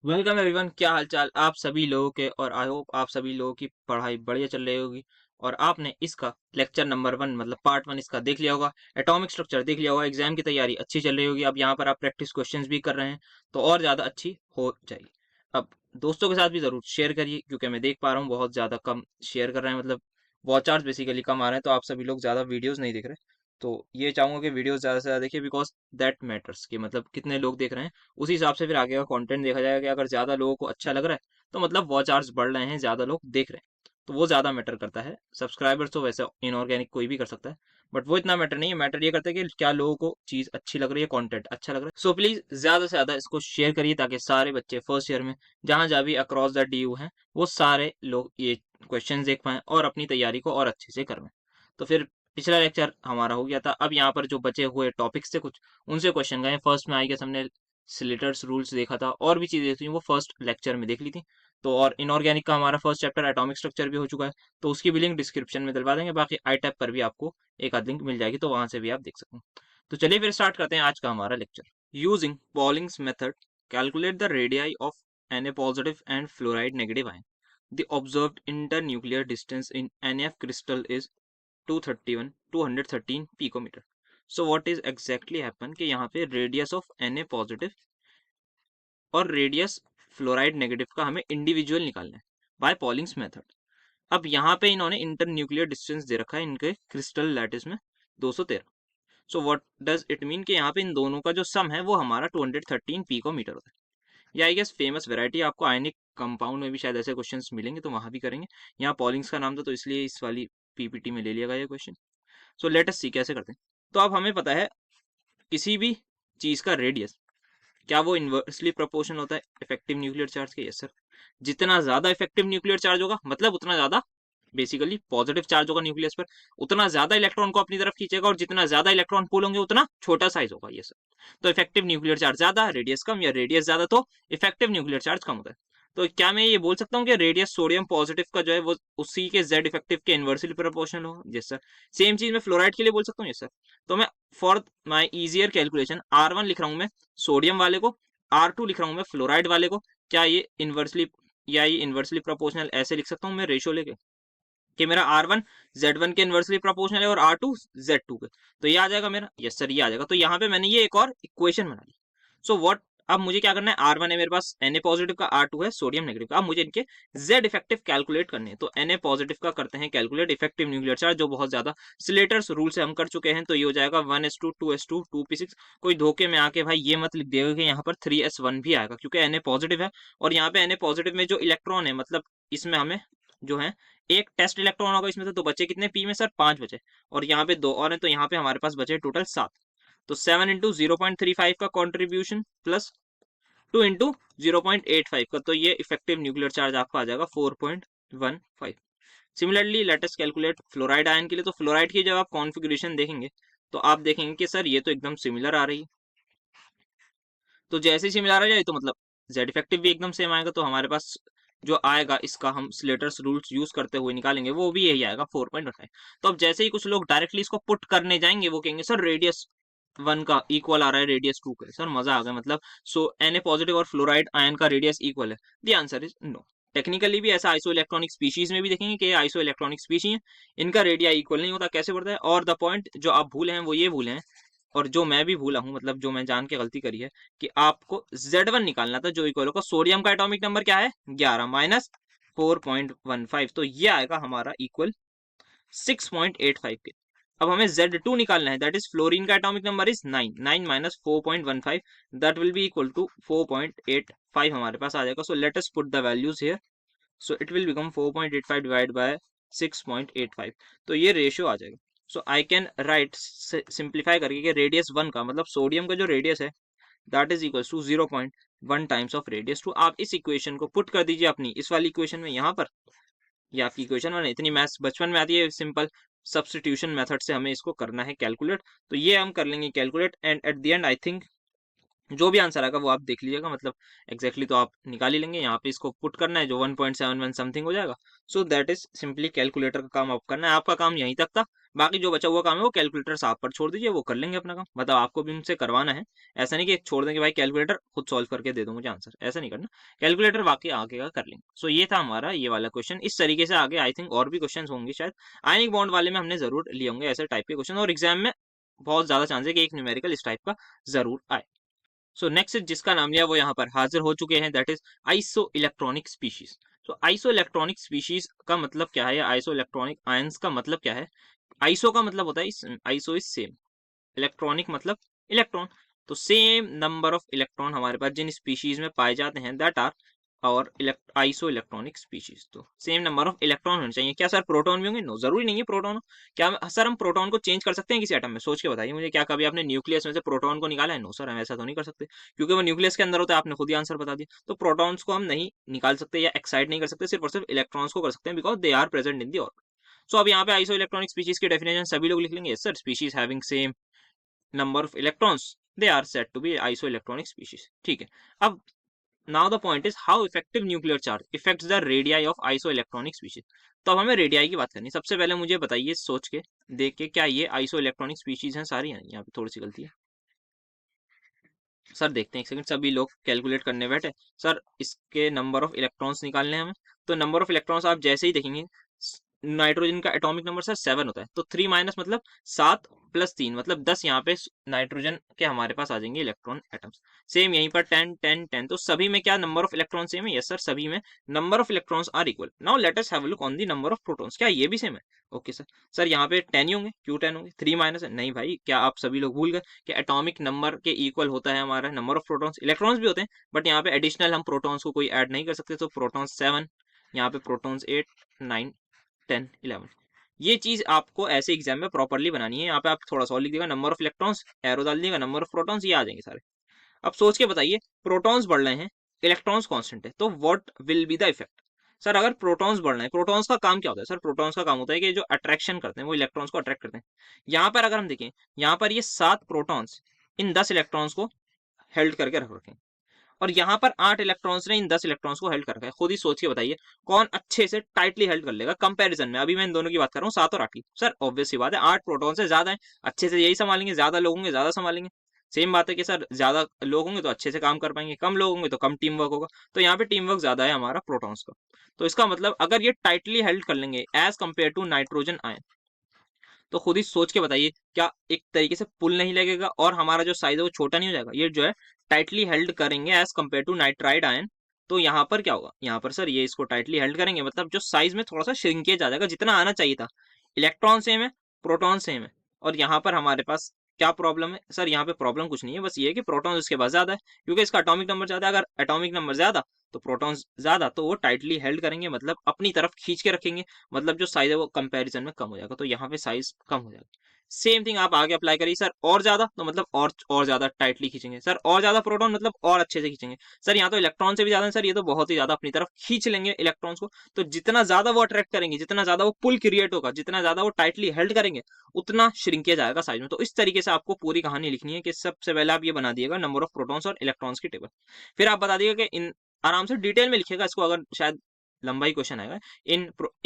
Welcome everyone. क्या हाल चाल आप सभी लोगों के, और आई होप आप सभी लोगों की पढ़ाई बढ़िया चल रही होगी। और आपने इसका लेक्चर नंबर 1 मतलब पार्ट 1 इसका देख लिया होगा, एटॉमिक स्ट्रक्चर देख लिया होगा। एग्जाम की तैयारी अच्छी चल रही होगी। अब यहाँ पर आप प्रैक्टिस क्वेश्चंस भी कर रहे हैं तो और ज़्यादा अच्छी हो जाएगी। अब दोस्तों के साथ भी ज़रूर शेयर करिए, क्योंकि मैं देख पा रहा हूँ बहुत ज़्यादा कम शेयर कर रहे हैं, मतलब वॉच आवर्स बेसिकली कम आ रहे हैं, तो आप सभी लोग ज़्यादा वीडियोज़ नहीं देख रहे। तो ये चाहूंगा कि वीडियोस ज़्यादा से ज़्यादा देखिए, बिकॉज दैट मैटर्स कि मतलब कितने लोग देख रहे हैं, उसी हिसाब से फिर आगे का कंटेंट देखा जाएगा। कि अगर ज़्यादा लोगों को अच्छा लग रहा है तो मतलब वॉच आवर्स बढ़ रहे हैं, ज़्यादा लोग देख रहे हैं, तो वो ज़्यादा मैटर करता है। सब्सक्राइबर्स तो वैसे इनऑर्गेनिक कोई भी कर सकता है, बट वो इतना मैटर नहीं है। मैटर ये करता है कि क्या लोगों को चीज़ अच्छी लग रही है, कंटेंट अच्छा लग रहा है। सो प्लीज़ ज़्यादा से ज़्यादा इसको शेयर करिए, ताकि सारे बच्चे फर्स्ट ईयर में जहाँ जहाँ भी अक्रॉस द डी यू हैं, वो सारे लोग ये क्वेश्चन देख पाएँ और अपनी तैयारी को और अच्छे से कर पाएँ। तो फिर पिछला लेक्चर हमारा हो गया था। अब यहाँ पर जो बचे हुए टॉपिक्स थे कुछ, उनसे क्वेश्चन गए। फर्स्ट में आई गेस हमने स्लिटर्स रूल्स देखा था, और भी चीज़ें थी वो फर्स्ट लेक्चर में देख ली थी। तो और इनऑर्गेनिक का हमारा फर्स्ट चैप्टर एटॉमिक स्ट्रक्चर भी हो चुका है, तो उसकी भी लिंक डिस्क्रिप्शन में डलवा देंगे। बाकी आई टैब पर भी आपको एक आध लिंक मिल जाएगी, तो वहां से भी आप देख सकते हैं। तो चलिए फिर स्टार्ट करते हैं आज का हमारा lecture. Using Pauling's method calculate the radii of Na positive and fluoride negative ion. The observed internuclear distance in NF crystal is 213 picometer. So what is exactly happen कि यहाँ पे रेडियस ऑफ Na पॉजिटिव और radius fluoride negative का हमें individual निकालना है bye पॉलिंग्स method. अब यहाँ पे इन्होंने इंटर न्यूक्लियर डिस्टेंस दे रखा है इनके क्रिस्टल लैटिस में 213। So what does it mean कि यहाँ पे इन दोनों का जो सम है वो हमारा 213 पिकोमीटर होता है। या आई गेस फेमस वेराइटी आपको आयनिक कंपाउंड में भी शायद ऐसे क्वेश्चंस मिलेंगे, तो वहां भी करेंगे। यहाँ पॉलिंग्स का नाम था तो इसलिए इस वाली पीपीटी में ले लिया गया ये क्वेश्चन। सो लेट अस सी कैसे करते हैं। तो अब हमें पता है किसी भी चीज का रेडियस क्या वो इन्वर्सली प्रोपोर्शनल होता है इफेक्टिव न्यूक्लियर चार्ज के। Yes sir. जितना ज्यादा इफेक्टिव न्यूक्लियर चार्ज होगा मतलब उतना ज्यादा बेसिकली पॉजिटिव चार्ज होगा न्यूक्लियस पर, उतना ज्यादा इलेक्ट्रॉन को अपनी तरफ खींचेगा, और जितना ज्यादा इलेक्ट्रॉन पुल होंगे उतना छोटा साइज होगा। ये सर। तो इफेक्टिव न्यूक्लियर चार्ज ज्यादा, रेडियस कम, या रेडियस ज्यादा तो इफेक्टिव न्यूक्लियर चार्ज कम होता है। तो क्या मैं ये बोल सकता हूँ कि रेडियस सोडियम पॉजिटिव का जो है वो उसी के जेड इफेक्टिव के इन्वर्सली प्रोपोर्शनल होगा। Yes sir. सेम चीज मैं फ्लोराइड के लिए बोल सकता हूँ। Yes sir. तो मैं for my easier calculation R1 लिख रहा हूँ मैं सोडियम वाले को, R2 लिख रहा हूँ मैं फ्लोराइड वाले को। क्या ये इन्वर्सली या ये इन्वर्सली प्रोपोर्शनल ऐसे लिख सकता हूँ मैं रेशियो लेके कि मेरा R1 Z1 के इन्वर्सली प्रोपोर्शनल है और R2 Z2 के। तो ये आ जाएगा मेरा। यस सर ये आ जाएगा। तो यहाँ पे मैंने ये एक और इक्वेशन बना ली। सो व्हाट, अब मुझे क्या करना है, R1 है मेरे पास, Na पॉजिटिव का, R2 है सोडियम नेगेटिव का। अब मुझे इनके Z इफेक्टिव कैलकुलेट करने हैं। तो Na पॉजिटिव का करते हैं कैलकुलेट इफेक्टिव न्यूक्लियर चार्ज, जो बहुत ज्यादा स्लेटर्स रूल से हम कर चुके हैं। तो ये हो जाएगा 1s2 2s2 2p6। कोई धोखे में आके भाई ये मत लिख देगा कि यहाँ पर 3s1 भी आएगा, क्योंकि Na पॉजिटिव है। और यहाँ पे Na पॉजिटिव में जो इलेक्ट्रॉन है, मतलब इसमें हमें जो है एक टेस्ट इलेक्ट्रॉन होगा इसमें से, तो बचे कितने पी में सर, 5 बचे। और यहाँ पे 2 और हैं, तो यहाँ पे हमारे पास बचे टोटल 7। तो 7 इंटू 0.35 का कॉन्ट्रीब्यूशन प्लस 2 इंटू 0.85 का, तो ये इफेक्टिव न्यूक्लियर चार्ज आपका आ जाएगा 4.15। Similarly late us calculate fluoride ion के लिए। तो फ्लोराइड की जब आप कॉन्फ़िगरेशन देखेंगे तो आप देखेंगे कि सर ये तो एकदम सिमिलर आ रही है। तो जैसे ही सिमिलर आ जाए तो मतलब जेड इफेक्टिव भी एकदम सेम आएगा। तो हमारे पास जो आएगा इसका हम स्लेटर्स रूल्स यूज करते हुए निकालेंगे वो भी यही आएगा 4.15। तो अब जैसे ही कुछ लोग डायरेक्टली इसको पुट करने जाएंगे वो कहेंगे सर रेडियस 1 का इक्वल आ रहा है रेडियस 2 का। सर मजा आ गया, मतलब सो Na पॉजिटिव और फ्लोराइड आयन का रेडियस इक्वल है। The answer is no. Technically भी ऐसा आइसो इलेक्ट्रॉनिक स्पीशीज में भी देखेंगे कि आइसो इलेक्ट्रॉनिक स्पीशी है, इनका रेडिया इक्वल नहीं होता। कैसे बढ़ता है? और द पॉइंट जो आप भूले हैं वो ये भूले हैं, और जो मैं भी भूला हूँ, मतलब जो मैं जान के गलती करी है, कि आपको Z1 निकालना था जो इक्वल होगा सोडियम का एटॉमिक नंबर क्या है 11 माइनस 4.15। तो ये आएगा हमारा इक्वल 6.85 के। अब हमें Z2 निकालना है, दैट इज फ्लोरीन का atomic number is 9 9 minus 4.15, that will be equal to 4.85 हमारे पास आ जाएगा। So let us put the values here. So it will become 4.85 divide by 6.85। तो ये रेशियो आ जाएगा। So I can write simplify करके कि रेडियस 1 का मतलब सोडियम का जो रेडियस है that is equal to 0.1 times of radius 2। आप इस इक्वेशन को पुट कर दीजिए अपनी इस वाली इक्वेशन में यहाँ पर। ये आपकी इक्वेशन में इतनी मैथ्स बचपन में आती है, सिंपल सब्स्टिट्यूशन मेथड से हमें इसको करना है कैलकुलेट। तो ये हम कर लेंगे calculate, and at the and I think जो भी आंसर आएगा वो आप देख लीजिएगा, मतलब एग्जैक्टली तो आप निकाल ही लेंगे। यहाँ पे इसको पुट करना है जो 1.71 समथिंग हो जाएगा। So that is simply calculator का काम आप करना है, आपका काम यहीं तक था। बाकी जो बचा हुआ काम है वो कैलकुलेटर आप पर छोड़ दीजिए, वो कर लेंगे अपना काम। मतलब आपको भी उनसे करवाना है, ऐसा नहीं कि छोड़ देंगे भाई कैलकुलेटर खुद सॉल्व करके दे दो मुझे आंसर, ऐसा नहीं करना। कैलकुलेटर वाकई आगे का कर लेंगे। सो ये था हमारा ये वाला क्वेश्चन। इस तरीके से आगे आई थिंक और भी क्वेश्चन होंगे शायद। आयनिक बॉन्ड वाले में हमने जरूर लिए होंगे ऐसे टाइप के क्वेश्चन, और एग्जाम में बहुत ज्यादा चांस है कि एक न्यूमेरिकल इस टाइप का जरूर आए। सो नेक्स्ट जिसका नाम लिया वो यहाँ पर हाजिर हो चुके हैं, that is iso electronic species. तो आइसो इलेक्ट्रॉनिक स्पीशीज का मतलब क्या है, या आइसो इलेक्ट्रॉनिक आयंस का मतलब क्या है। आइसो का मतलब होता है आइसो इज सेम, इलेक्ट्रॉनिक मतलब इलेक्ट्रॉन। तो सेम नंबर ऑफ इलेक्ट्रॉन हमारे पास जिन स्पीशीज में पाए जाते हैं दैट आर और आइसो इलेक्ट्रॉनिक स्पीशीज। तो सेम नंबर ऑफ इलेक्ट्रॉन होने चाहिए। क्या सर प्रोटॉन भी होंगे? नो, जरूरी नहीं है प्रोटॉन। क्या सर हम प्रोटॉन को चेंज कर सकते हैं किसी एटम में? सोच के बताइए मुझे, क्या कभी आपने न्यूक्लियस में से प्रोटॉन को निकाला है? नो सर, हम ऐसा तो नहीं कर सकते, क्योंकि वो न्यूक्लियस के अंदर होता है। आपने खुद ही आंसर बता दिया। तो प्रोटॉन्स को हम नहीं निकाल सकते या एक्साइट नहीं कर सकते, सिर्फ और सिर्फ इलेक्ट्रॉन्स को कर सकते हैं, because they are present in the orbit. So अब यहाँ पे आइसो इलेक्ट्रॉनिक स्पीशीज की डेफिनेशन सभी लोग लिख लेंगे, sir species having same number of electrons, they are said to be isoelectronic species। ठीक है। अब now the point is how effective nuclear charge affects the radii of isoelectronic species। तो अब हमें रेडियाई की बात करनी है। सबसे पहले मुझे बताइए सोच के देख के, क्या ये आइसोइलेक्ट्रॉनिक स्पीशीज हैं सारी? हैं यहाँ पे थोड़ी सी गलती है सर, देखते हैं एक सेकंड। सभी लोग कैलकुलेट करने बैठे, सर इसके नंबर ऑफ इलेक्ट्रॉन्स निकालने हैं हमें। तो नंबर ऑफ इलेक्ट्रॉन्स आप जैसे ही देखेंगे, नाइट्रोजन का एटॉमिक नंबर सर 7 होता है, तो 3 माइनस मतलब 7 प्लस 3 मतलब 10। यहाँ पे नाइट्रोजन के हमारे पास आ जाएंगे इलेक्ट्रॉन एटम्स। सेम यहीं पर 10 10 10। तो सभी में क्या नंबर ऑफ इलेक्ट्रॉन सेम है? यस सर, सभी में number of electrons are equal. Now let us have a look on the number of protons. क्या ये भी सेम है? Okay sir. सर यहाँ पे 10 ही होंगे, क्यों 10 होंगे? 3 माइनस है नहीं भाई, क्या आप सभी लोग भूल गए कि एटॉमिक नंबर के इक्वल होता है हमारा नंबर ऑफ प्रोटॉन्स? इलेक्ट्रॉन्स भी होते हैं, बट यहाँ पे एडिशनल हम प्रोटॉन्स को कोई ऐड नहीं कर सकते। तो प्रोटॉन्स 7, यहाँ पे प्रोटॉन्स 8 9 10 11। ये चीज आपको ऐसे एग्जाम में प्रॉपरली बनानी है। यहाँ पे आप थोड़ा सा लिख देगा नंबर ऑफ इलेक्ट्रॉन्स, एरो डाल दीजिएगा, नंबर ऑफ प्रोटॉन्स, ये आ जाएंगे सारे। अब सोच के बताइए, प्रोटॉन्स बढ़ रहे हैं, इलेक्ट्रॉन्स कांस्टेंट है, तो what will be the effect? Sir अगर प्रोटॉन्स बढ़ रहे हैं, प्रोटॉन्स का काम क्या होता है? सर प्रोटॉन्स का काम होता है कि जो अट्रैक्शन करते हैं वो इलेक्ट्रॉन्स को अट्रैक्ट करते हैं। यहाँ पर अगर हम देखें, यहाँ पर ये 7 प्रोटॉन्स इन 10 इलेक्ट्रॉन्स को हेल्ड करके रख रखे हैं, और यहाँ पर 8 इलेक्ट्रॉन्स ने इन 10 इलेक्ट्रॉन्स को हेल्ड कर रखा है। खुद ही सोच के बताइए कौन अच्छे से टाइटली हेल्ड कर लेगा कंपैरिजन में। अभी मैं इन दोनों की बात कर रहा हूँ, 7 और 8 की। सर ऑब्वियस सी बात है, 8 प्रोटॉन से ज्यादा है, अच्छे से यही संभालेंगे। ज्यादा लोग होंगे ज्यादा संभालेंगे। सेम बात है कि सर ज्यादा लोग होंगे तो अच्छे से काम कर पाएंगे, कम लोग होंगे तो कम टीम वर्क होगा। तो यहाँ पे टीम वर्क ज्यादा है हमारा प्रोटॉन्स का। तो इसका मतलब अगर ये टाइटली हेल्ड कर लेंगे as compare to nitrogen ion, तो खुद ही सोच के बताइए क्या एक तरीके से पुल नहीं लगेगा और हमारा जो साइज है वो छोटा नहीं हो जाएगा? ये जो है टाइटली हेल्ड करेंगे as compare to nitride ion, तो यहाँ पर क्या होगा? यहाँ पर सर ये इसको टाइटली हेल्ड करेंगे, मतलब जो साइज में थोड़ा सा श्रिंकेज आ जाएगा, जितना आना चाहिए था। इलेक्ट्रॉन सेम है, प्रोटॉन सेम है, और यहाँ पर हमारे पास क्या प्रॉब्लम है? सर यहाँ पे प्रॉब्लम कुछ नहीं है, बस ये है कि प्रोटॉन उसके पास ज्यादा है, क्योंकि इसका एटॉमिक नंबर ज्यादा है। अगर एटॉमिक नंबर ज्यादा तो प्रोटॉन्स ज्यादा, तो वो टाइटली हेल्ड करेंगे, मतलब अपनी तरफ खींच के रखेंगे, मतलब जो साइज है वो कंपैरिजन में कम हो जाएगा। तो यहाँ पे साइज कम हो जाएगा। सेम थिंग आप आगे अप्लाई करिए। सर और ज्यादा तो मतलब और ज्यादा टाइटली खींचेंगे। सर और ज्यादा प्रोटॉन मतलब और अच्छे से खींचेंगे। सर यहाँ तो इलेक्ट्रॉन से भी ज्यादा है सर, ये तो बहुत ही ज्यादा अपनी तरफ खींच लेंगे इलेक्ट्रॉन्स को। तो जितना ज्यादा वो अट्रैक्ट करेंगे, जितना ज्यादा वो पुल क्रिएट होगा, जितना ज्यादा वो टाइटली हेल्ड करेंगे, उतना श्रिंकेज आएगा साइज में। तो इस तरीके से आपको पूरी कहानी लिखनी है कि सबसे पहले आप ये बना दिएगा नंबर ऑफ प्रोटॉन्स और इलेक्ट्रॉन्स की टेबल। फिर आप बता दिएगा कि इन आराम से डिटेल में लिखिएगा इसको, अगर शायद लंबा ही क्वेश्चन आएगा।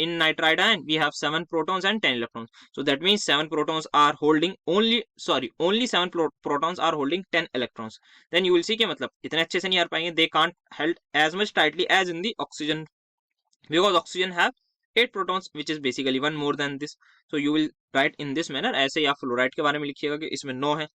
in nitride ion we have 7 protons and 10 electrons, so that means 7 protons are holding only 7 protons are holding 10 electrons। then you will see कि मतलब इतने अच्छे से नहीं आ पाएंगे, they can't held as much tightly as in the oxygen, because oxygen have 8 protons which is basically one more than this। so you will write in this manner। ऐसे ही आप fluoride के बारे में लिखिएगा कि इसमें 9 है,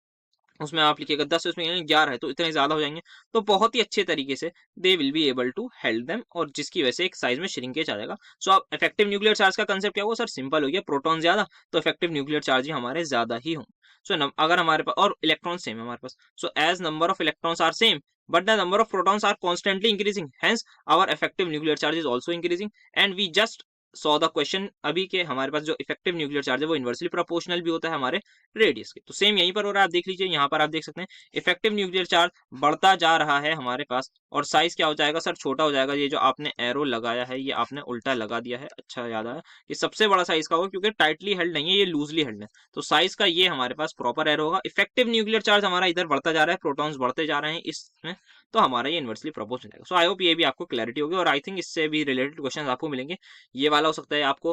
उसमें आप लिखिएगा 10 है, उसमें 11 है, तो इतने ज्यादा हो जाएंगे। तो बहुत ही अच्छे तरीके से they will be able to held them, और जिसकी वजह से एक साइज में श्रिंकेज आ जाएगा। सो आप इफेक्टिव न्यूक्लियर चार्ज का कंसेप्ट क्या हुआ? सर सिंपल हो गया, प्रोटॉन ज्यादा तो इफेक्टिव न्यूक्लियर चार्ज ही हमारे ज्यादा ही होंगे। सो अगर हमारे पास और इलेक्ट्रॉन सेम है हमारे पास, so as number of electrons are same but the number of protons are constantly increasing, hence our effective nuclear charge is also increasing, and we just saw the question अभी के हमारे पास जो effective nuclear charge है वो inversely proportional भी होता है हमारे रेडियस के। तो सेम यहीं पर हो रहा है, आप देख लीजिए यहाँ पर आप देख सकते हैं इफेक्टिव न्यूक्लियर चार्ज बढ़ता जा रहा है हमारे पास, और साइज क्या हो जाएगा सर, छोटा हो जाएगा। ये जो आपने एरो लगाया है ये आपने उल्टा लगा दिया है, अच्छा याद आया, ये सबसे बड़ा साइज का होगा क्योंकि टाइटली हेल्ड नहीं है, ये लूजली हेल्ड है। तो साइज का ये हमारे पास प्रॉपर एरो होगा। इफेक्टिव न्यूक्लियर चार्ज हमारा इधर बढ़ता जा रहा है, प्रोटॉन्स बढ़ते जा रहे हैं इसमें, तो हमारा ये इनवर्सली प्रोपोर्शनल जाएगा। सो आई होप ये भी आपको क्लैरिटी होगी, और आई थिंक इससे भी रिलेटेड क्वेश्चन आपको मिलेंगे। ये वाला हो सकता है आपको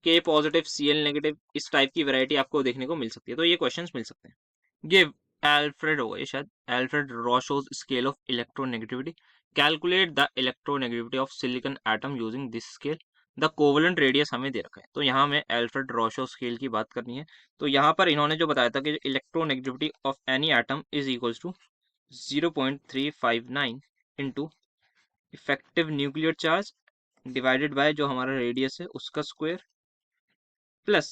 के पॉजिटिव Cl नेगेटिव, इस टाइप की वैरायटी आपको देखने को मिल सकती है, तो ये क्वेश्चंस मिल सकते हैं। गिव एल्फ्रेड होगा ये शायद, Alfred Rochow's scale of electronegativity, calculate the electronegativity of silicon atom using this scale, the covalent radius हमें दे रखा है। तो यहाँ हमें एल्फ्रेड रॉशो स्केल की बात करनी है। तो यहाँ पर इन्होंने जो बताया था कि electronegativity of any atom is equals to 0.359 into effective nuclear charge divided by जो हमारा रेडियस है उसका स्क्वायर प्लस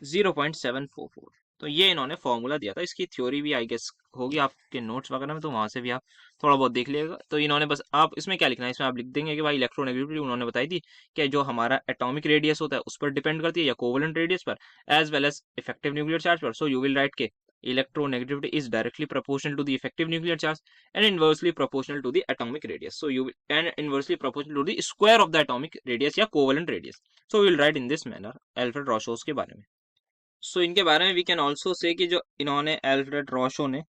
0.744। तो ये इन्होंने फॉर्मूला दिया था, इसकी थ्योरी भी आई गेस होगी आपके नोट्स वगैरह में, तो वहां से भी आप थोड़ा बहुत देख लीजिएगा। तो इन्होंने बस, आप इसमें क्या लिखना है, इसमें आप लिख देंगे कि भाई इलेक्ट्रोनेगेटिविटी उन्होंने बताई थी कि जो हमारा एटॉमिक रेडियस होता है उस पर डिपेंड करती है या कोवलेंट रेडियस पर, as well as effective nuclear charge पर। सो यू विल राइट के electronegativity is directly proportional to the effective nuclear charge and inversely proportional to the atomic radius. So you and inversely proportional to the square of the atomic radius या covalent radius. So we will write in this manner Alfred Roshows के बारे में। So इनके बारे में we can also say कि जो इन्होंने Alfred Rosho ने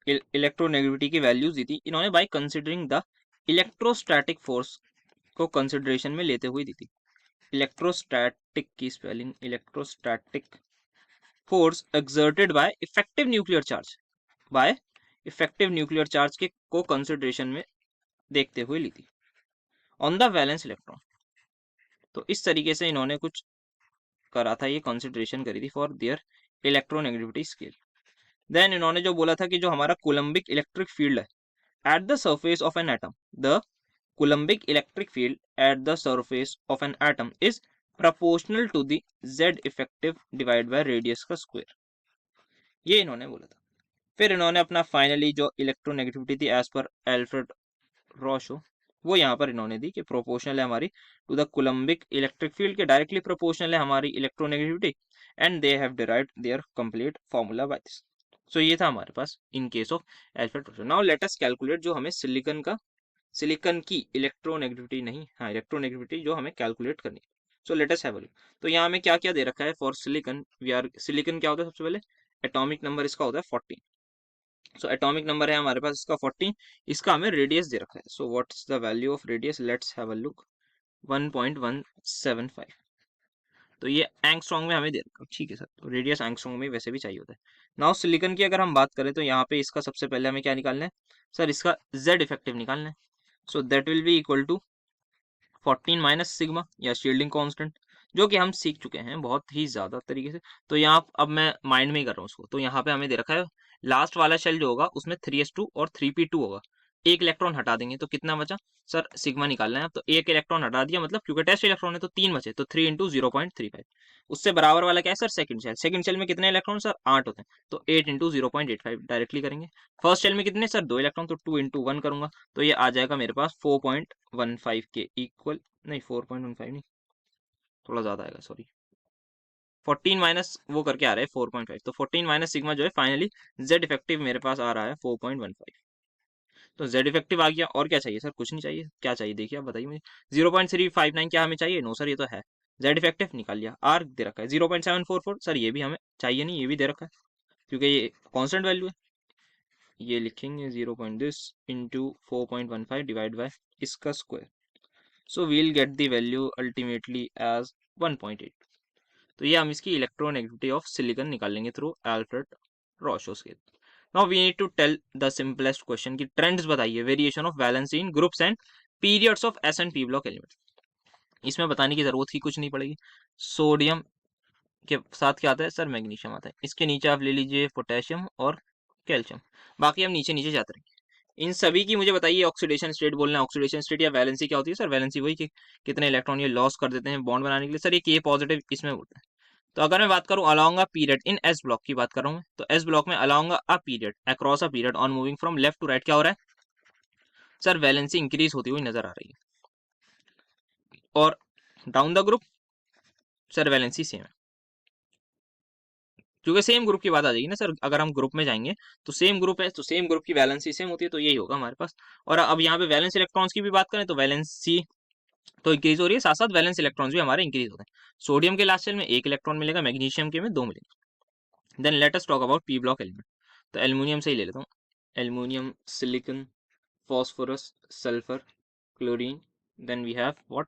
इलेक्ट्रोनेगेटिविटी की वैल्यूज दी थी, इन्होंने by considering the electrostatic force को कंसिडरेशन में लेते हुए दी थी। इलेक्ट्रोस्टैटिक की spelling electrostatic force exerted by effective nuclear charge, bye effective nuclear charge के को कंसिडरेशन में देखते हुए ली थी ऑन द वैलेंस इलेक्ट्रॉन। तो इस तरीके से इन्होंने कुछ करा था, ये कंसिडरेशन करी थी for their electronegativity scale. Then इन्होंने जो बोला था कि जो हमारा कोलम्बिक इलेक्ट्रिक फील्ड है at the surface of an atom, the coulombic electric field at the surface of an atom is proportional to the z effective divided by radius का square, ये इन्होंने बोला था। फिर इन्होंने अपना फाइनली जो इलेक्ट्रोनेगेटिविटी थी एज पर एल्फ्रेड रॉशो, वो यहाँ पर इन्होंने दी कि प्रोपोर्शनल है हमारी to the coulombic electric field के, डायरेक्टली प्रोपोर्शनल है हमारी electronegativity, and they have derived their complete formula by this. सो ये था हमारे पास in case of Alfred Rochow. Now let us calculate जो हमें सिलिकॉन की इलेक्ट्रोनेगेटिविटी नहीं, हाँ इलेक्ट्रोनेगेटिविटी जो हमें कैलकुलेट करनी है। So let us have a look. तो यहाँ हमें क्या क्या दे रखा है for silicon, we are, silicon क्या होता है सबसे पहले, एटॉमिक नंबर इसका होता है 14। सो एटॉमिक नंबर है हमारे पास इसका 14, इसका हमें रेडियस दे रखा है। So what's the value of radius, let's have a look, 1.175। तो ये एंगस्ट्रॉन्ग में हमें दे रखा है, ठीक है सर। तो रेडियस एंगस्ट्रॉन्ग में वैसे भी चाहिए होता है। नाउ सिलिकॉन की अगर हम बात करें तो यहाँ पे इसका सबसे पहले हमें क्या निकालना है सर, इसका जेड इफेक्टिव निकालना है। So that will be equal to 14 minus sigma या शील्डिंग कांस्टेंट, जो कि हम सीख चुके हैं बहुत ही ज्यादा तरीके से। तो यहाँ अब मैं माइंड में ही कर रहा हूँ उसको। तो यहाँ पे हमें दे रखा है लास्ट वाला शेल जो होगा उसमें 3s2 और 3p2 होगा, एक इलेक्ट्रॉन हटा देंगे तो कितना बचा सर, सिग्मा निकालना है। तो एक इलेक्ट्रॉन हटा दिया, मतलब क्योंकि टेस्ट इलेक्ट्रॉन है तो 3 बचे, तो 3 इंटू 0.35। उससे बराबर वाला क्या है सर, सेकंड शेल में कितने इलेक्ट्रॉन सर, 8 होते हैं, तो 8 इंटू 0.85 डायरेक्टली करेंगे। फर्स्ट शेल में कितने सर, 2 इलेक्ट्रॉन, तो 2 इंटू 1 करूंगा, तो ये आ जाएगा मेरे पास 4.15 के इक्वल, नहीं 4.15 नहीं, थोड़ा ज्यादा आएगा सॉरी, 14 माइनस वो करके आ रहा है 4.5, तो 14 माइनस सिग्मा जो है फाइनली जेड इफेक्टिव मेरे पास आ रहा है 4.15। तो जेड इफेक्टिव आ गया, और क्या चाहिए सर, कुछ नहीं चाहिए, क्या चाहिए देखिए आप बताइए मुझे, 0.359 क्या हमें चाहिए, नो सर ये तो है, जेड इफेक्टिव निकाल लिया। आर दे रखा है 0.744, सर ये भी हमें चाहिए नहीं, ये भी दे रखा है क्योंकि ये कॉन्स्टेंट वैल्यू है। ये लिखेंगे 0. दिस इंटू 4.15 डिवाइड बाय इसका square, so we'll get the value ultimately as 1.8। तो ये हम इसकी इलेक्ट्रोनेगेटिविटी ऑफ सिलिकॉन निकालेंगे through Alfred Rochow scale. Now we need to tell the simplest question की ट्रेंड्स बताइए, variation of valency in groups and periods of S and P block element. इसमें बताने की जरूरत ही कुछ नहीं पड़ेगी। सोडियम के साथ क्या आता है सर, मैग्नीशियम आता है। इसके नीचे आप ले लीजिए पोटेशियम और कैल्शियम, बाकी हम नीचे नीचे जाते रहेंगे। इन सभी की मुझे बताइए ऑक्सीडेशन स्टेट बोलना है, ऑक्सीडेशन स्टेट या वैलेंसी क्या होती है सर, वैलेंसी वही कि कितने इलेक्ट्रॉन ये लॉस कर देते हैं बॉन्ड बनाने के लिए, सर ये के पॉजिटिव इसमें बोलते हैं। तो अगर मैं बात करूं along a period in S block की बात कर रहा हूं, तो एस ब्लॉक में along a period across a period on moving from left to right क्या हो रहा है सर, वैलेंसी इंक्रीज होती हुई नजर आ रही है। और down the group sir valency same है, क्योंकि सेम ग्रुप की बात आ जाएगी ना सर, अगर हम ग्रुप में जाएंगे तो सेम ग्रुप है तो सेम ग्रुप की वैलेंसी सेम होती है, तो यही होगा हमारे पास। और अब यहाँ पे वैलेंस इलेक्ट्रॉन्स की भी बात करें तो वैलेंसी तो इंक्रीज हो रही है, साथ साथ वैलेंस इलेक्ट्रॉन्स भी हमारे इंक्रीज होते हैं। सोडियम के लास्ट शेल में 1 इलेक्ट्रॉन मिलेगा, मैग्नीशियम के में 2 मिलेंगे। Then let us talk about P block element. तो एल्यूमिनियम से ही ले लेता हूँ, aluminium, silicon, phosphorus, sulphur, chlorine, then we have what,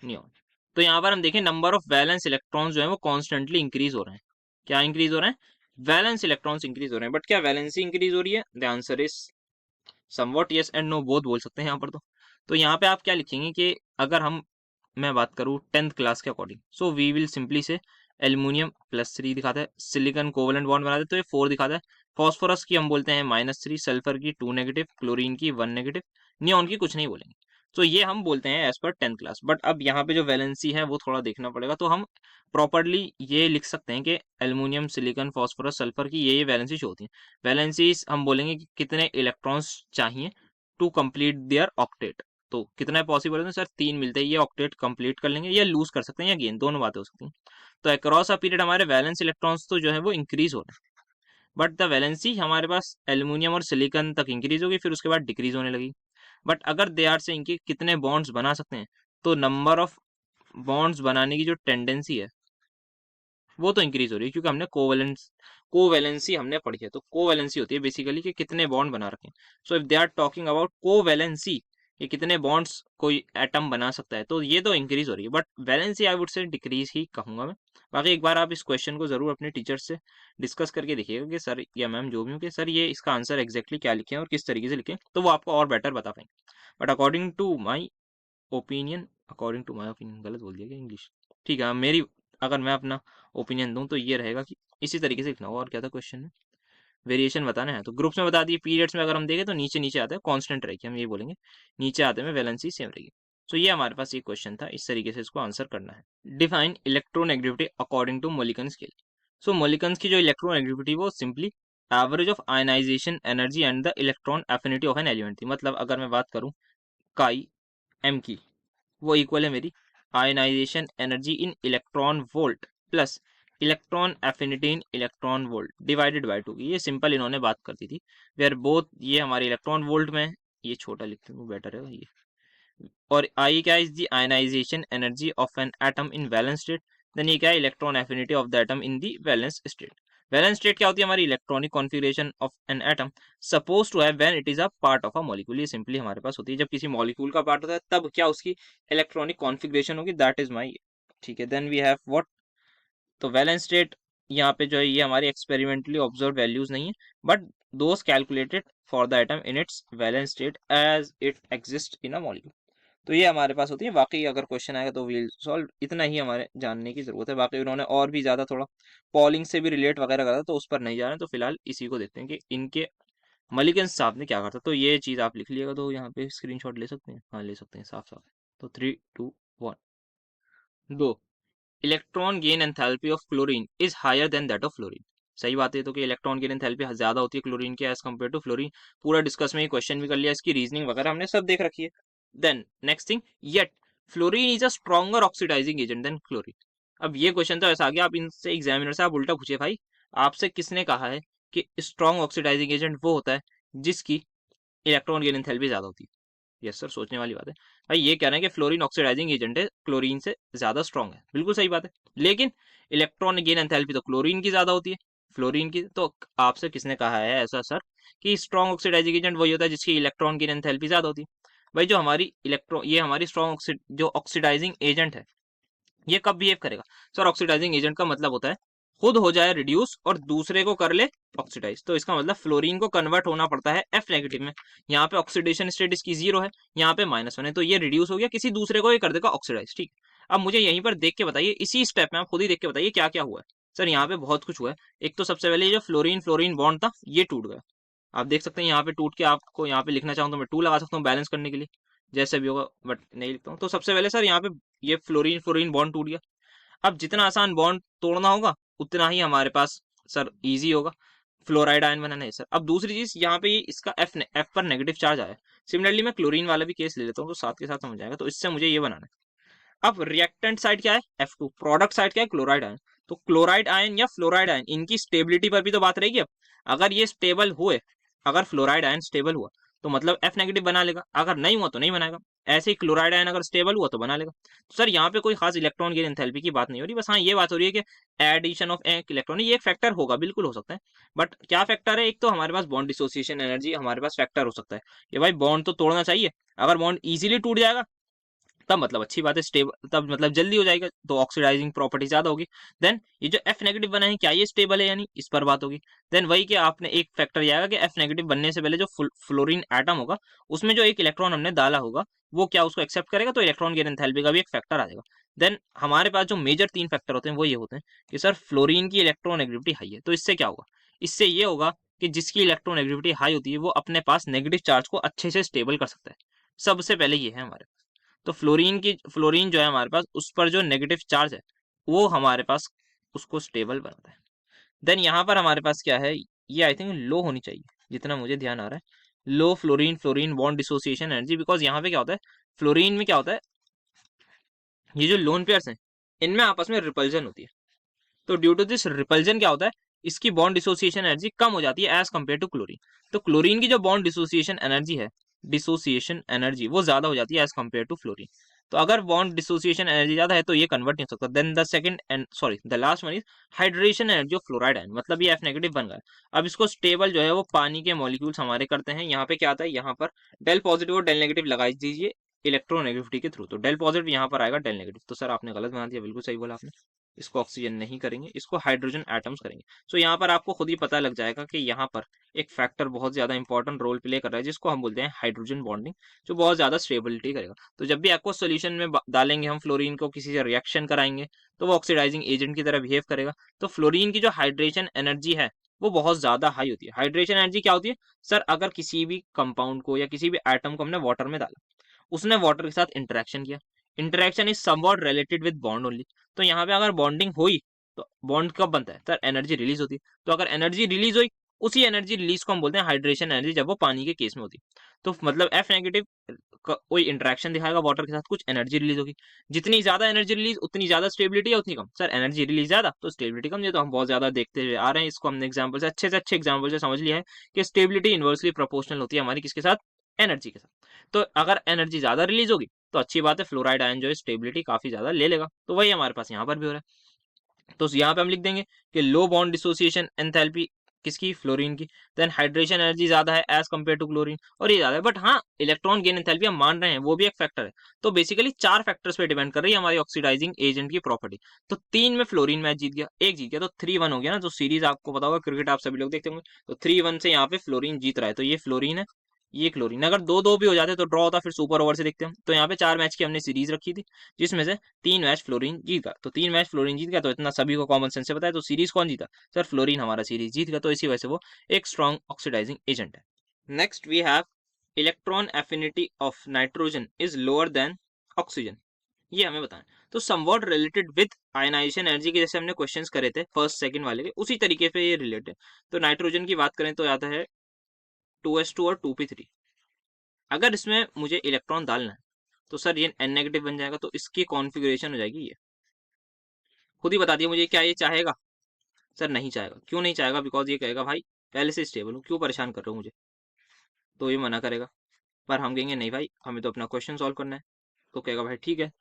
neon. तो यहाँ पर हम देखें नंबर ऑफ वैलेंस इलेक्ट्रॉन्स जो है वो कॉन्स्टेंटली इंक्रीज हो रहे हैं। क्या इंक्रीज हो रहे हैं? वैलेंस इलेक्ट्रॉन्स इंक्रीज हो रहे हैं। बट क्या वैलेंसी इंक्रीज हो रही है? The answer is somewhat yes and no, both बोल सकते हैं यहाँ पर। तो यहाँ पे आप क्या लिखेंगे कि अगर मैं बात करूँ 10th क्लास के according, so we will simply say aluminium +3 दिखाता है, सिलिकॉन कोवेलेंट बॉन्ड बनाते हैं तो ये 4 दिखाता है, फॉस्फोरस की हम बोलते हैं -3, सल्फर की 2 नेगेटिव, क्लोरीन की 1 नेगेटिव, नियॉन की कुछ नहीं बोलेंगे। तो ये हम बोलते हैं as per 10th class. But अब यहाँ पे जो वैलेंसी है वो थोड़ा देखना पड़ेगा, तो हम प्रॉपरली ये लिख सकते हैं कि एल्यूमिनियम, सिलिकॉन, फॉस्फोरस, सल्फर की ये वैलेंसी शो होती है। वैलेंसीज हम बोलेंगे कि कितने इलेक्ट्रॉन्स चाहिए टू कंप्लीट देयर ऑक्टेट। तो कितना पॉसिबल है? सर 3 मिलते हैं, ये ऑक्टेट कंप्लीट कर लेंगे, या लूज कर सकते हैं, या गेन, दोनों बातें हो सकती हैं। तो अक्रॉस अ पीरियड हमारे वैलेंस इलेक्ट्रॉन्स तो जो है वो इंक्रीज हो रहे हैं, बट द वैलेंसी हमारे पास एल्यूमिनियम और सिलिकॉन तक इंक्रीज होगी, फिर उसके बाद डिक्रीज होने लगी। बट अगर दे आर से इनके कितने बॉन्ड्स बना सकते हैं, तो नंबर ऑफ बॉन्ड्स बनाने की जो टेंडेंसी है वो तो इंक्रीज हो रही है, क्योंकि हमने कोवैलेंसी हमने पढ़ी है। तो कोवैलेंसी होती है बेसिकली कि कितने बॉन्ड बना रखे हैं। So if they are talking about covalency, ये कितने बॉन्ड्स कोई एटम बना सकता है, तो ये तो इंक्रीज हो रही है, but valency I would say decrease ही कहूंगा मैं। बाकी एक बार आप इस क्वेश्चन को जरूर अपने टीचर से डिस्कस करके देखिएगा कि सर या मैम जो भी हो, कि सर ये इसका आंसर एग्जैक्टली क्या लिखे और किस तरीके से लिखे, तो वो आपको और बेटर बता पाएंगे। But according to my opinion गलत बोल दिया क्या इंग्लिश? ठीक है, मेरी अगर मैं अपना ओपिनियन दूं तो ये रहेगा कि इसी तरीके से लिखना होगा। और क्या था क्वेश्चन में? वेरिएशन बताना है तो ग्रुप्स में बता दिए, पीरियड्स में अगर हम देखें तो नीचे नीचे आता है, कांस्टेंट रहेगी, हम ये बोलेंगे नीचे आते में वैलेंसी सेम रहेगी। तो ये हमारे पास ये क्वेश्चन था, इस तरीके से इसको आंसर करना है। Define electronegativity according to Mulliken scale. So Mulliken की जो इलेक्ट्रोनेगेटिविटी वो simply average of ionization energy and the electron affinity of an element थी। मतलब अगर मैं बात करूं काई एम की, वो इक्वल है मेरी ionisation energy in electron volt plus electron affinity in electron volt divided by 2 की। ये सिंपल इन्होंने बात कर दी थी, वेयर बोथ, ये हमारे इलेक्ट्रॉन वोल्ट में, ये छोटा लिखते हैं बेटर है ये, और आई क्या is the ionisation energy of an atom in valence state, then ये क्या है electron affinity of the atom in the valence state. Valence state क्या होती है? हमारी electronic configuration of an atom suppose to have when it is a part of a molecule. ये simply हमारे पास होती है जब किसी मॉलिक्यूल का पार्ट होता है, तब क्या उसकी इलेक्ट्रॉनिक कॉन्फ़िगरेशन होगी, दैट इज माई, ठीक है। देन वी हैव व्हाट, तो वैलेंस स्टेट यहाँ पे जो है ये हमारी एक्सपेरिमेंटली ऑब्जर्व वैल्यूज नहीं है, but those calculated for the atom in its valence state as it exist in a molecule. तो ये हमारे पास होती है। बाकी अगर क्वेश्चन आएगा तो वील सॉल्व, इतना ही हमारे जानने की जरूरत है। बाकी उन्होंने और भी ज्यादा थोड़ा पॉलिंग से भी रिलेट वगैरह करा, तो उस पर नहीं जा रहे हैं, तो फिलहाल इसी को देखते हैं कि इनके मलिकन साहब ने क्या कहा था। तो ये चीज आप लिख लिएगा, तो यहाँ पे स्क्रीनशॉट ले सकते हैं, हाँ ले सकते हैं, साफ साफ। तो 3 2 1 दो, electron gain enthalpy of chlorine is higher than that of fluorine. सही बात है, तो कि इलेक्ट्रॉन गेन एंथैल्पी ज्यादा होती है क्लोरीन के एज कम्पेयर टू फ्लोरीन। पूरा डिस्कस में ये क्वेश्चन भी कर लिया, इसकी रीजनिंग वगैरह हमने सब देख रखी है। Then next thing, yet fluorine is a stronger oxidising agent than chlorine. अब ये क्वेश्चन तो ऐसा आ गया, आप इनसे एग्जामिनर से आप उल्टा पूछे, भाई आपसे किसने कहा है कि स्ट्रॉन्ग ऑक्सीडाइजिंग एजेंट वो होता है जिसकी इलेक्ट्रॉन गेन एंथैल्पी ज्यादा होती है? यस सर, सोचने वाली बात है। भाई ये कह रहे हैं कि फ्लोरीन ऑक्सीडाइजिंग एजेंट है, क्लोरीन से ज्यादा स्ट्रॉन्ग है, बिल्कुल सही बात है। लेकिन इलेक्ट्रॉन गेन एंथैल्पी तो क्लोरीन की ज्यादा होती है, फ्लोरीन की। तो आपसे किसने कहा है ऐसा सर कि स्ट्रॉन्ग ऑक्सीडाइजिंग एजेंट वही होता है जिसकी इलेक्ट्रॉन गेन एंथैल्पी ज्यादा होती है? भाई जो हमारी इलेक्ट्रॉन, ये हमारी स्ट्रॉन्ग जो ऑक्सीडाइजिंग एजेंट है, ये कब बिहेव करेगा? सर ऑक्सीडाइजिंग एजेंट का मतलब होता है खुद हो जाए रिड्यूस और दूसरे को कर ले ऑक्सीडाइज। तो इसका मतलब फ्लोरीन को कन्वर्ट होना पड़ता है F नेगेटिव में। यहाँ पे ऑक्सीडेशन स्टेट इसकी 0 है, यहाँ पे -1 है, तो ये रिड्यूस हो गया, किसी दूसरे को ये कर देगा ऑक्सीडाइज। ठीक, अब मुझे यहीं पर देख के बताइए, इसी स्टेप में आप खुद ही देख के बताइए क्या क्या हुआ है। सर यहाँ पे बहुत कुछ हुआ है। एक तो सबसे पहले ये जो फ्लोरीन फ्लोरीन बॉन्ड था ये टूट गया, आप देख सकते हैं यहाँ पे टूट के, आपको यहाँ पे लिखना चाहूँ तो मैं 2 लगा सकता हूँ बैलेंस करने के लिए, जैसे भी होगा, बट नहीं लिखता हूँ। तो सबसे पहले सर यहाँ पे ये फ्लोरीन फ्लोरीन बॉन्ड टूट गया। अब जितना आसान बॉन्ड तोड़ना होगा उतना ही हमारे पास सर इजी होगा फ्लोराइड आयन बनाना है सर। अब दूसरी चीज यहाँ पे इसका एफ पर नेगेटिव चार्ज आया। सिमिलरली मैं क्लोरीन वाला भी केस ले लेता हूँ, तो साथ के साथ समझ जाएगा। तो इससे मुझे ये बनाना है, अब रिएक्टेंट साइड क्या है F2, प्रोडक्ट साइड क्या है क्लोराइड आयन। तो क्लोराइड आयन या फ्लोराइड आयन, इनकी स्टेबिलिटी पर भी तो बात रहेगी। अब अगर ये स्टेबल हुए, अगर फ्लोराइड आयन स्टेबल हुआ तो मतलब F नेगेटिव बना लेगा, अगर नहीं हुआ तो नहीं बनाएगा। ऐसे ही क्लोराइड आयन अगर स्टेबल हुआ तो बना लेगा। तो सर यहाँ पे कोई खास इलेक्ट्रॉन गेन एंथैल्पी की बात नहीं हो रही, बस हाँ ये बात हो रही है कि एडिशन ऑफ एक इलेक्ट्रॉन, ये एक फैक्टर होगा, बिल्कुल हो सकता है। बट क्या फैक्टर है, एक तो हमारे पास बॉन्ड डिसोसिएशन एनर्जी हमारे पास फैक्टर हो सकता है कि भाई बॉन्ड तो तोड़ना चाहिए, अगर बॉन्ड इजीली टूट जाएगा तब मतलब अच्छी बात है, स्टेबल तब मतलब जल्दी हो जाएगा, तो ऑक्सीडाइजिंग प्रॉपर्टी ज्यादा होगी। देन ये जो F नेगेटिव बना है क्या ये स्टेबल है, यानी इस पर बात होगी। देन वही कि आपने एक फैक्टर ये आएगा कि F नेगेटिव बनने से पहले जो फ्लोरीन एटम होगा उसमें जो एक इलेक्ट्रॉन हमने डाला होगा वो क्या उसको एक्सेप्ट करेगा, तो इलेक्ट्रॉन गेन एंथैल्पी का भी एक फैक्टर आ जाएगा। देन हमारे पास जो मेजर 3 फैक्टर होते हैं वो ये होते हैं कि सर फ्लोरीन की इलेक्ट्रॉन नेगेटिविटी हाई है, तो इससे क्या होगा, इससे ये होगा कि जिसकी इलेक्ट्रॉन नेगेटिविटी हाई होती है वो अपने पास नेगेटिव चार्ज को अच्छे से स्टेबल कर सकता है। सबसे पहले ये है हमारे, तो फ्लोरीन जो है हमारे पास उस पर जो नेगेटिव चार्ज है वो हमारे पास उसको स्टेबल बनाता है। देन यहाँ पर हमारे पास क्या है, ये आई थिंक लो होनी चाहिए जितना मुझे ध्यान आ रहा है, low fluorine fluorine bond dissociation energy, because यहाँ पे क्या होता है, फ्लोरीन में क्या होता है, ये जो लोन पेयर्स हैं इनमें आपस में रिपल्जन होती है। तो ड्यू टू दिस रिपल्जन क्या होता है, इसकी बॉन्ड डिसोसिएशन एनर्जी कम हो जाती है एज कम्पेयर टू क्लोरीन। तो क्लोरीन की जो बॉन्ड डिसोसिएशन एनर्जी वो ज्यादा हो जाती है एज कम्पेयर टू फ्लोरीन। तो अगर बॉन्ड डिसोसिएशन एनर्जी ज्यादा है तो ये कन्वर्ट नहीं हो सकता। Then the second and sorry the last one is hydration energy of fluoride ion, मतलब ये F नेगेटिव बन गया। अब इसको स्टेबल जो है वो पानी के मॉलिक्यूल्स हमारे करते हैं। यहाँ पे क्या आता है, यहाँ पर डेल पॉजिटिव और डेल नेगेटिव लगा दीजिए इलेक्ट्रोनेगेटिविटी के थ्रू, तो डेल पॉजिटिव यहाँ पर आएगा, डेल नेगेटिव। तो सर आपने गलत बना दिया, बिल्कुल सही बोला आपने, इसको ऑक्सीजन नहीं करेंगे, इसको हाइड्रोजन एटम्स करेंगे। सो यहाँ पर आपको खुद ही पता लग जाएगा कि यहाँ पर एक फैक्टर बहुत ज्यादा इंपॉर्टेंट रोल प्ले कर रहा है जिसको हम बोलते हैं हाइड्रोजन बॉन्डिंग, जो बहुत ज्यादा स्टेबिलिटी करेगा। तो जब भी आपको सोल्यूशन में डालेंगे हम फ्लोरीन को, किसी से रिएक्शन कराएंगे तो वो ऑक्सीडाइजिंग एजेंट की तरह बिहेव करेगा। तो फ्लोरीन की जो हाइड्रेशन एनर्जी है वो बहुत ज्यादा हाई होती है। हाइड्रेशन एनर्जी क्या होती है सर, अगर किसी भी कंपाउंड को या किसी भी एटम को हमने वाटर में डाला, उसने वाटर के साथ इंटरेक्शन किया, interaction is somewhat related with bond only. तो यहाँ पे अगर बॉन्डिंग हुई तो बॉन्ड कब बनता है सर, एनर्जी रिलीज होती है। तो अगर एनर्जी रिलीज हुई, उसी एनर्जी रिलीज को हम बोलते हैं हाइड्रेशन एनर्जी, जब वो पानी के केस में होती है। तो मतलब F नेगेटिव कोई इंटरेक्शन दिखाएगा वाटर के साथ, कुछ एनर्जी रिलीज होगी। जितनी ज्यादा एनर्जी रिलीज उतनी ज्यादा स्टेबिलिटी है, उतनी कम सर एनर्जी रिलीज ज्यादा तो स्टेबिलिटी कम। ये तो हम बहुत ज्यादा देखते हुए आ रहे हैं, इसको हमने एग्जाम्पल से अच्छे एग्जाम्पल से समझ लिया है कि स्टेबिलिटी इनवर्सली प्रोपोर्शनल होती है हमारी किसके साथ, एनर्जी के साथ। तो अगर एनर्जी ज्यादा रिलीज होगी तो अच्छी बात है, फ्लोराइड आयन जो है स्टेबिलिटी काफी ज्यादा ले लेगा। तो वही हमारे पास यहाँ पर भी हो रहा है। तो यहाँ पे हम लिख देंगे कि लो बॉन्ड डिसोसिएशन एंथैल्पी किसकी, फ्लोरीन की। देन हाइड्रेशन एनर्जी ज्यादा है एज कम्पेयर टू क्लोरीन, और ये ज्यादा है। बट हाँ इलेक्ट्रॉन गेन एंथैल्पी हम मान रहे हैं वो भी एक फैक्टर है। तो बेसिकली 4 फैक्टर्स पे डिपेंड कर रही है हमारी ऑक्सीडाइजिंग एजेंट की प्रॉपर्टी। तो 3 में फ्लोरीन मैच जीत गया, एक जीत गया, तो 3-1 हो गया ना। तो सीरीज आपको पता होगा, क्रिकेट आप सभी लोग देखते होंगे, तो 3-1 से यहाँ पे फ्लोरीन जीत रहा है। तो ये फ्लोरीन है, ये क्लोरीन। अगर 2-2 भी हो जाते तो ड्रॉ होता, फिर सुपर ओवर से देखते हैं। तो यहाँ पे 4 मैच की हमने सीरीज रखी थी जिसमें से 3 मैच फ्लोरीन जीत गया। तो 3 मैच फ्लोरीन जीत गया, तो इतना सभी को कॉमन सेंस से पता है। तो सीरीज कौन जीता सर, फ्लोरीन हमारा सीरीज जीत गया। तो इसी वजह से वो एक स्ट्रॉन्ग ऑक्सीडाइजिंग एजेंट है। Next we have electron affinity of nitrogen is lower than oxygen, ये हमें बताएं। तो somewhat related with ionisation energy के, जैसे हमने क्वेश्चंस करे थे फर्स्ट सेकंड वाले के, उसी तरीके से ये रिलेटेड। तो नाइट्रोजन की बात करें तो आता है 2s2 और 2p3। अगर इसमें मुझे इलेक्ट्रॉन डालना है तो सर ये N नेगेटिव बन जाएगा, तो इसकी कॉन्फ़िगरेशन हो जाएगी ये। खुद ही बता दिया मुझे, क्या ये चाहेगा सर, नहीं चाहेगा। क्यों नहीं चाहेगा, बिकॉज ये कहेगा भाई पहले से स्टेबल हूँ, क्यों परेशान कर रहे हो मुझे, तो ये मना करेगा। पर हम कहेंगे नहीं भाई हमें तो अपना क्वेश्चन सॉल्व करना है, तो कहेगा भाई ठीक है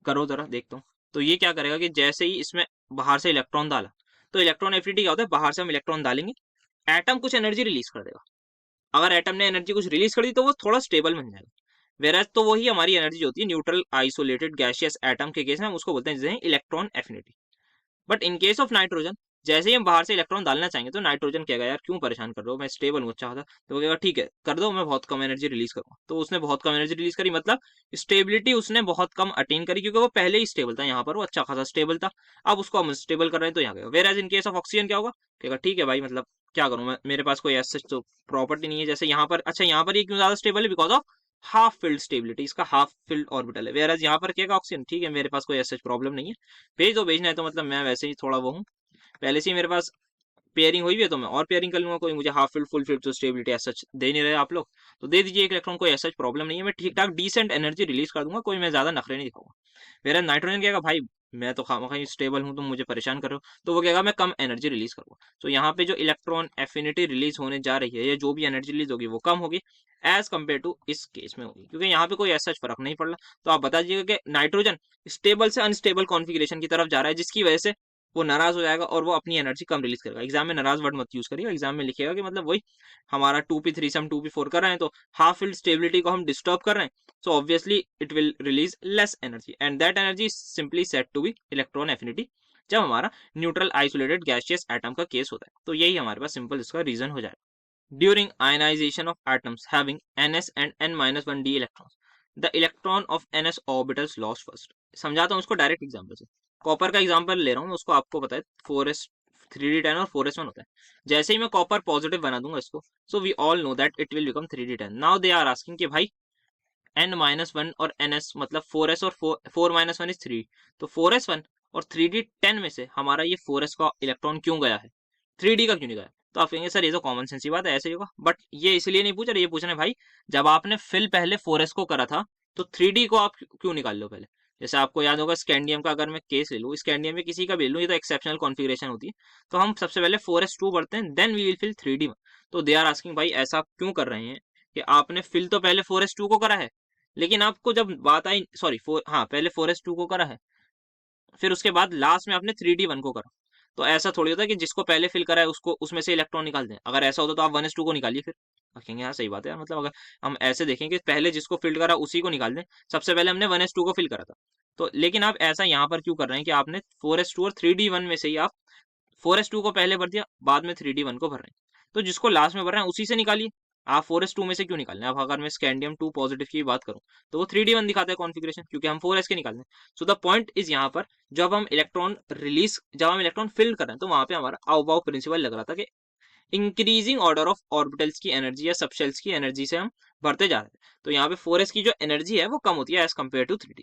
करो जरा देखता हूँ। तो ये क्या करेगा कि जैसे ही इसमें बाहर से इलेक्ट्रॉन डाला, तो इलेक्ट्रॉन एफिनिटी क्या होता है, बाहर से हम इलेक्ट्रॉन डालेंगे, एटम कुछ एनर्जी रिलीज कर देगा। अगर एटम ने एनर्जी कुछ रिलीज कर दी तो वो थोड़ा स्टेबल बन जाएगा। वेराज तो वही हमारी एनर्जी होती है न्यूट्रल आइसोलेटेड गैसियस एटम के केस में, हम उसको बोलते हैं electron affinity. But in case of nitrogen, जैसे ही हम बाहर से इलेक्ट्रॉन डालना चाहेंगे तो नाइट्रोजन कहेगा यार क्यों परेशान कर रहे हो, मैं स्टेबल हूँ अच्छा था। तो वो कहेगा ठीक है कर दो, मैं बहुत कम एनर्जी रिलीज करूँगा। तो उसने बहुत कम एनर्जी रिलीज करी, मतलब स्टेबिलिटी उसने बहुत कम अटेन करी, क्योंकि वो पहले ही स्टेबल था, यहाँ पर वो अच्छा खासा स्टेबल था। अब उसको हम स्टेबल कर रहे हैं तो यहाँ गएगा। वेराज इन केस ऑफ ऑक्सीजन क्या होगा, कहेगा ठीक है भाई मतलब क्या करूँ मैं, मेरे पास कोई ऐसा तो प्रॉपर्टी नहीं है। जैसे यहाँ पर, अच्छा यहाँ पर ये क्यों ज्यादा स्टेबल है, because of half filled stability, इसका हाफ फिल्ड ऑर्बिटल है। वेराज यहाँ पर क्या ऑक्सीजन, ठीक है मेरे पास कोई ऐसा प्रॉब्लम नहीं है, भेज दो, भेजना है तो मतलब मैं वैसे ही थोड़ा वो हूँ, पहले से ही मेरे पास पेयरिंग हुई भी है तो मैं और पेयरिंग कर लूंगा, कोई मुझे हाफ फिल्ड फुल फिल्ड तो स्टेबिलिटी ऐसा दे नहीं रहे आप लोग, तो दे दीजिए एक इलेक्ट्रॉन, कोई ऐसा प्रॉब्लम नहीं है, मैं ठीक ठाक डिसेंट एनर्जी रिलीज कर दूंगा, कोई मैं ज्यादा नखरे नहीं दिखाऊंगा। मेरा नाइट्रोजन कहेगा भाई मैं तो खामखा स्टेबल हूँ, तुम मुझे परेशान कर रहे हो, तो वो कहेगा मैं कम एनर्जी रिलीज करूंगा। तो यहाँ पे जो इलेक्ट्रॉन एफिनिटी रिलीज होने जा रही है, या जो भी एनर्जी रिलीज होगी वो कम होगी एज कम्पेयर टू इस केस में होगी, क्योंकि यहाँ पे कोई ऐसा फर्क नहीं पड़ रहा। तो आप बता दीजिएगा कि नाइट्रोजन स्टेबल से अनस्टेबल कॉन्फिगरेशन की तरफ जा रहा है, जिसकी वजह से वो नाराज हो जाएगा और वो अपनी एनर्जी कम रिलीज करेगा। एग्जाम में नाराज वर्ड मत यूज करिएगा, एग्जाम में लिखिएगा कि मतलब वही हमारा 2p3 से हम 2p4 कर रहे हैं, तो हाफ फील्ड स्टेबिलिटी को हम डिस्टर्ब कर रहे हैं, so obviously it will release less energy and that energy is simply said to be electron affinity जब हमारा न्यूट्रल आइसोलेटेड गैसियस एटम का केस होता है। तो यही हमारे पास सिंपल इसका रीजन हो जाएगा। During ionisation of atoms having ns and n-1d electrons the electron of ns orbitals lost first. समझाता हूँ उसको डायरेक्ट एग्जांपल से। कॉपर का एग्जांपल ले रहा हूँ, उसको आपको पता है 4s 3d10 और 4s1 होता है। जैसे ही मैं कॉपर पॉजिटिव बना दूंगा इसको, so we all know that it will become 3d10। Now they are asking कि भाई n-1 और ns मतलब 4s और 4 - 1 इज 3, तो 4s1 और 3d10 में से हमारा ये 4s का इलेक्ट्रॉन क्यों गया है, 3d का क्यों नहीं गया? तो आप कहेंगे सर ये तो कॉमन सेंस ही बात है, ऐसे ही होगा, बट ये इसलिए नहीं पूछ रहे, ये पूछ रहे हैं भाई जब आपने फिल पहले 4s को करा था तो 3d को आप क्यों निकाल लो पहले। जैसे आपको याद होगा स्कैंडियम का अगर मैं केस ले लूँ, स्कैंडियम में किसी का भी ले लूँ, ये तो एक्सेप्शनल कॉन्फ़िगरेशन होती है, तो हम सबसे पहले 4s2 पढ़ते हैं, then we will fill 3d1। तो दे आर आस्किंग भाई ऐसा क्यों कर रहे हैं कि आपने फिल तो पहले 4s2 को करा है, लेकिन आपको जब बात आई सॉरी पहले 4s2 को करा है, फिर उसके बाद लास्ट में आपने 3d1 को करा। तो ऐसा थोड़ी होता है कि जिसको पहले फिल करा है उसको उसमें से इलेक्ट्रॉन निकाल दें, अगर ऐसा होता तो आप 1s2 को निकालिए फिर। कहेंगे हाँ सही बात है यार, मतलब अगर हम ऐसे देखें कि पहले जिसको फिल करा उसी को निकाल दें, सबसे पहले हमने 1s2 को फिल करा था, तो लेकिन आप ऐसा यहाँ पर क्यों कर रहे हैं कि आपने 4s2 और 3d1 में से ही आप 4s2 को पहले भर दिया, बाद में 3d1 को भर रहे हैं, तो जिसको लास्ट में भर रहे हैं उसी से निकालिए। आप 4s2 में से क्यों निकालना है? अब अगर मैं स्कैंडियम 2 पॉजिटिव की बात करूं तो वो 3d1 दिखाता है कॉन्फ़िगरेशन, क्योंकि हम 4s के निकालने हैं। सो द पॉइंट इज यहाँ पर जब हम इलेक्ट्रॉन फिल कर रहे हैं तो वहां पे हमारा आउबाउ प्रिंसिपल लग रहा था कि इंक्रीजिंग ऑर्डर ऑफ ऑर्बिटल्स की एनर्जी या सबशेल्स की एनर्जी से हम भरते जा रहे हैं, तो यहाँ पे 4s की जो एनर्जी है वो कम होती है as compare to 3d।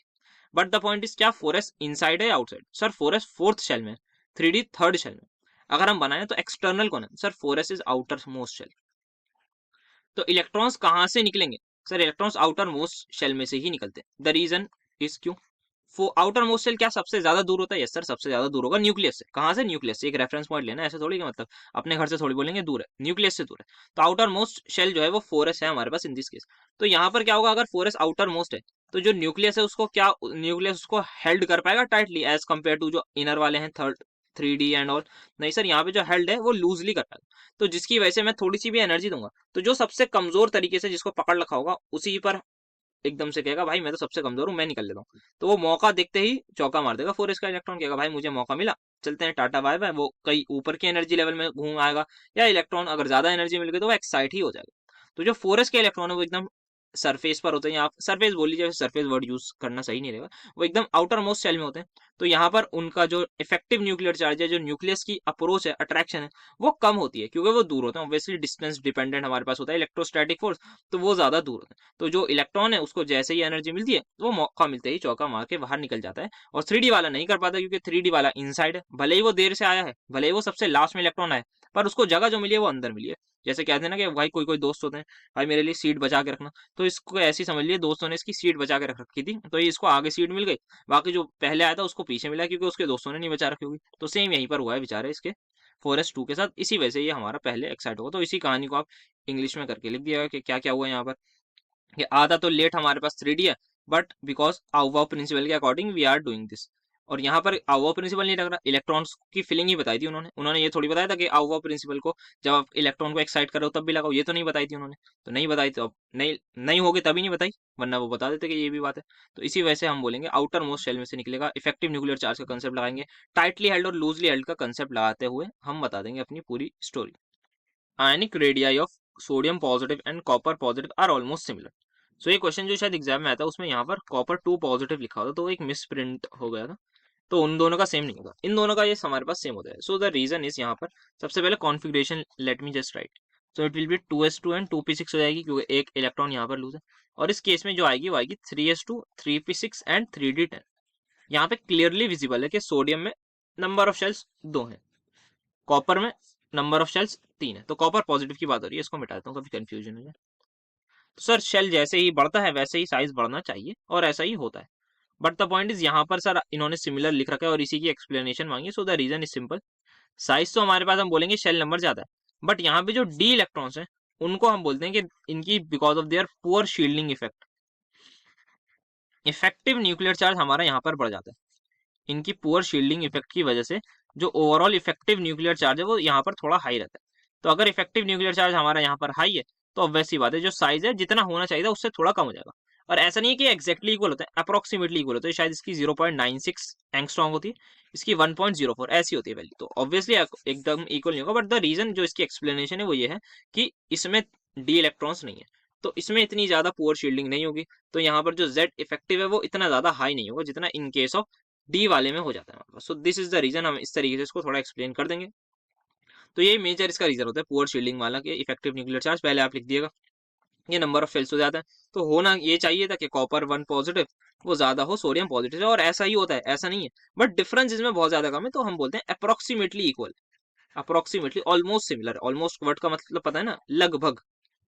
But the point is क्या 4s इनसाइड है या outside? Sir 4s fourth shell में, 3d थर्ड शेल में। अगर हम बनाए तो एक्सटर्नल कौन है? Sir 4s is outer most shell. तो इलेक्ट्रॉन्स कहाँ से निकलेंगे? Sir electrons outer most shell में से ही निकलते हैं। द रीजन इज क्यों? आउटर मोस्ट शेल क्या सबसे ज्यादा दूर होता है? यस सर सबसे ज्यादा दूर होगा न्यूक्लियस से। कहाँ से? न्यूक्लियस से। एक रेफरेंस पॉइंट लेना, ऐसे थोड़ी कि मतलब अपने घर से थोड़ी बोलेंगे दूर है, न्यूक्लियस से दूर है। तो आउटर मोस्ट शेल जो है वो 4s है हमारे पास इन दिस केस। तो यहाँ पर क्या होगा, अगर 4s आउटर मोस्ट है तो जो न्यूक्लियस है उसको क्या, न्यूक्लियस उसको हेल्ड कर पाएगा टाइटली एज कम्पेयर टू जो इनर वाले हैं थर्ड 3d एंड ऑल? नहीं सर, यहाँ पे जो हेल्ड है वो लूजली कर पाएगा, तो जिसकी वजह से मैं थोड़ी सी भी एनर्जी दूंगा तो जो सबसे कमजोर तरीके से जिसको पकड़ रखा होगा उसी पर एकदम से कहेगा भाई मैं तो सबसे कमजोर हूँ, मैं निकल लेता हूँ। तो वो मौका देखते ही चौका मार देगा 4s का इलेक्ट्रॉन, कहेगा भाई मुझे मौका मिला, चलते हैं टाटा बाय बाय। वो कहीं ऊपर की एनर्जी लेवल में घूम आएगा, या इलेक्ट्रॉन अगर ज्यादा एनर्जी मिल गई तो वो एक्साइट ही हो जाएगा। तो जो 4s के इलेक्ट्रॉन है वो एकदम सरफेस पर होते हैं, आप सरफेस बोल लीजिए, सरफेस वर्ड यूज करना सही नहीं रहेगा, वो एकदम आउटर मोस्ट सेल में होते हैं। तो यहाँ पर उनका जो इफेक्टिव न्यूक्लियर चार्ज है, जो न्यूक्लियस की अप्रोच है, अट्रैक्शन है, वो कम होती है क्योंकि वो दूर होते हैं। ऑब्वियसली डिस्टेंस डिपेंडेंट हमारे पास होता है इलेक्ट्रोस्टैटिक फोर्स, तो वो ज्यादा दूर होते हैं। तो जो इलेक्ट्रॉन है उसको जैसे ही एनर्जी मिलती है वो मौका मिलते ही चौका मार के बाहर निकल जाता है। और 3d वाला नहीं कर पाता क्योंकि 3d वाला इनसाइड है, भले ही वो देर से आया है, भले ही वो सबसे लास्ट में इलेक्ट्रॉन आया, पर उसको जगह जो मिली है वो अंदर मिली है। जैसे कहते हैं ना कि भाई कोई कोई दोस्त होते हैं, भाई मेरे लिए सीट बचा के रखना, तो इसको ऐसी समझ लिए दोस्तों ने इसकी सीट बचा के रख रखी थी, तो ये इसको आगे सीट मिल गई, बाकी जो पहले आया था उसको पीछे मिला क्योंकि उसके दोस्तों ने नहीं बचा रखी होगी। तो सेम यहीं पर हुआ है बेचारे इसके 4s2 के साथ, इसी वजह से ये हमारा पहले एक्साइट होगा। तो इसी कहानी को आप इंग्लिश में करके लिख दिया कि क्या क्या हुआ यहाँ पर, कि आधा तो लेट हमारे पास 3d है, बट बिकॉज आउवा प्रिंसिपल के according we are doing this. और यहाँ पर आउवा प्रिंसिपल नहीं लग रहा, इलेक्ट्रॉन्स की फिलिंग ही बताई थी उन्होंने। उन्होंने ये थोड़ी बताया था कि आउवा प्रिंसिपल को जब आप इलेक्ट्रॉन को एक्साइट करो तब भी लगाओ, ये तो नहीं बताई थी उन्होंने। तो नहीं बताई तो अब नहीं नहीं होगी तभी नहीं बताई, वरना वो बता देते कि ये भी बात है। तो इसी वजह से हम बोलेंगे आउटर मोस्ट शेल में से निकलेगा, इफेक्टिव न्यूक्लियर चार्ज का कंसेप्ट लगाएंगे, टाइटली हेल्ड और लूजली हेल्ड का कंसेप्ट लगाते हुए हम बता देंगे अपनी पूरी story. Ionic radii of sodium positive and copper positive are almost similar. So ये क्वेश्चन जो शायद एग्जाम में आता है उसमें यहाँ पर कॉपर 2 पॉजिटिव लिखा होता तो एक मिस प्रिंट हो गया था, तो उन दोनों का सेम नहीं होगा, इन दोनों का ये हमारे पास सेम होता है। सो द रीजन इज यहाँ पर सबसे पहले configuration let me just right. So it will be 2s2 and 2p6 हो जाएगी क्योंकि एक इलेक्ट्रॉन यहाँ पर लूज है। और इस केस में जो आएगी वो आएगी 3s2 3p6 एंड 3d10। यहाँ पे क्लियरली विजिबल है कि सोडियम में नंबर ऑफ शेल्स 2 हैं, कॉपर में नंबर ऑफ शेल्स 3 है, तो कॉपर पॉजिटिव की बात हो रही है, इसको मिटा देता हूँ कभी कंफ्यूजन हो जाए। तो सर शेल जैसे ही बढ़ता है वैसे ही साइज बढ़ना चाहिए और ऐसा ही होता है, बट द पॉइंट इज यहाँ पर सर इन्होंने सिमिलर लिख रखा है और इसी की एक्सप्लेनेशन मांगी। So the reason is simple, size तो हमारे पास हम बोलेंगे शेल नंबर ज्यादा है, बट यहाँ पे जो डी इलेक्ट्रॉन्स हैं उनको हम बोलते हैं कि इनकी because of their poor shielding effect, effective nuclear charge हमारा यहाँ पर बढ़ जाता है। इनकी पुअर शील्डिंग इफेक्ट की वजह से जो ओवरऑल इफेक्टिव न्यूक्लियर चार्ज है वो यहाँ पर थोड़ा हाई रहता है। तो अगर इफेक्टिव न्यूक्लियर चार्ज हमारा यहाँ पर हाई है तो ऑब्वियस सी बात है जो साइज है जितना होना चाहिए था उससे थोड़ा कम हो जाएगा। और ऐसा नहीं है कि एक्जैक्टली इक्वल होता है, अप्रोक्सीमेटली इक्वल होता है। शायद इसकी 0.96 एंगस्ट्रॉन्ग होती है, इसकी 1.04 ऐसी होती है वैल्यू, तो ऑब्वियसली एकदम इक्वल नहीं होगा। बट द रीजन जो इसकी एक्सप्लेनेशन है वो ये है कि इसमें डी इलेक्ट्रॉन्स नहीं है, तो इसमें इतनी ज्यादा पुअर शील्डिंग नहीं होगी, तो यहाँ पर जो जेड इफेक्टिव है वो इतना ज्यादा हाई नहीं होगा जितना इन केस ऑफ डी वाले में हो जाता है हमारे पास। So this is the reason, हम इस तरीके से इसको थोड़ा एक्सप्लेन कर देंगे। तो ये मेजर इसका रीजन होता है पुअर शील्डिंग वाला कि इफेक्टिव न्यूक्लियर चार्ज पहले आप लिख दिएगा, ये नंबर ऑफ फेल्स हो जाता है। तो होना ये चाहिए था कि कॉपर 1 पॉजिटिव वो ज्यादा हो सोडियम पॉजिटिव, और ऐसा ही होता है, ऐसा नहीं है, बट डिफरेंस इसमें बहुत ज्यादा कम है, तो हम बोलते हैं approximately equal, approximately almost similar. Almost word का मतलब पता है ना, लगभग,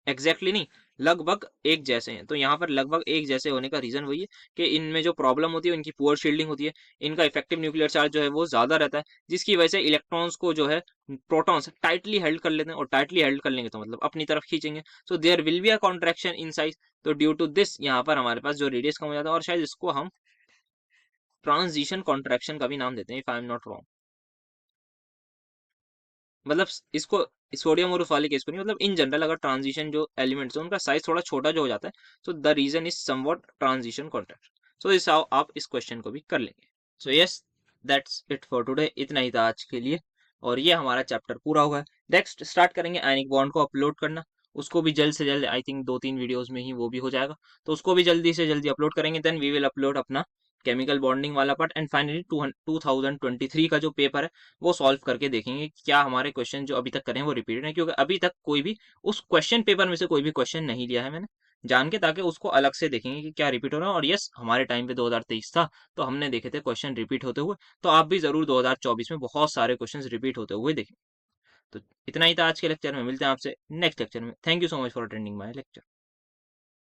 एग्जैक्टली नहीं, लगभग एक जैसे हैं। तो यहाँ पर लगभग एक जैसे होने का रीजन वही है कि इनमें जो प्रॉब्लम होती है इनकी पुअर शील्डिंग होती है, इनका इफेक्टिव न्यूक्लियर चार्ज जो है वो ज्यादा रहता है, जिसकी वजह से इलेक्ट्रॉन्स को जो है प्रोटॉन्स टाइटली हेल्ड कर लेते हैं, और टाइटली हेल्ड कर लेंगे तो मतलब अपनी तरफ खींचेंगे, so there will be a contraction in size. तो ड्यू टू दिस यहाँ पर हमारे पास जो रेडियस कम हो जाता है, और शायद इसको हम ट्रांजिशन कॉन्ट्रैक्शन का भी नाम देते हैं if I am not wrong. मतलब इसको सोडियम और उस वाले केस को नहीं, मतलब इन जनरल अगर ट्रांजिशन जो एलिमेंट्स है उनका साइज थोड़ा छोटा जो हो जाता है, so the reason is somewhat transition contract. So इस हाउ आप इस क्वेश्चन को भी कर लेंगे। So yes, that's it for today, इतना ही था आज के लिए, और ये हमारा चैप्टर पूरा हुआ है। नेक्स्ट स्टार्ट करेंगे आयनिक बॉन्ड को अपलोड करना, उसको भी जल्द से जल्द, आई थिंक 2-3 वीडियोस में ही वो भी हो जाएगा, तो उसको भी जल्दी से जल्दी अपलोड करेंगे। देन वी विल अपलोड अपना केमिकल बॉन्डिंग वाला पार्ट, एंड फाइनली 2023 का जो पेपर है वो सॉल्व करके देखेंगे कि क्या हमारे क्वेश्चन जो अभी तक करें वो रिपीटेड है, क्योंकि अभी तक कोई भी उस क्वेश्चन पेपर में से कोई भी क्वेश्चन नहीं लिया है मैंने जान के, ताकि उसको अलग से देखेंगे कि क्या रिपीट हो रहा है। और यस, हमारे टाइम पे 2023 था तो हमने देखे थे क्वेश्चन रिपीट होते हुए, तो आप भी जरूर 2024 में बहुत सारे क्वेश्चन रिपीट होते हुए देखें। तो इतना ही था आज के लेक्चर में, मिलते हैं आपसे नेक्स्ट लेक्चर में। Thank you so much for attending my lecture.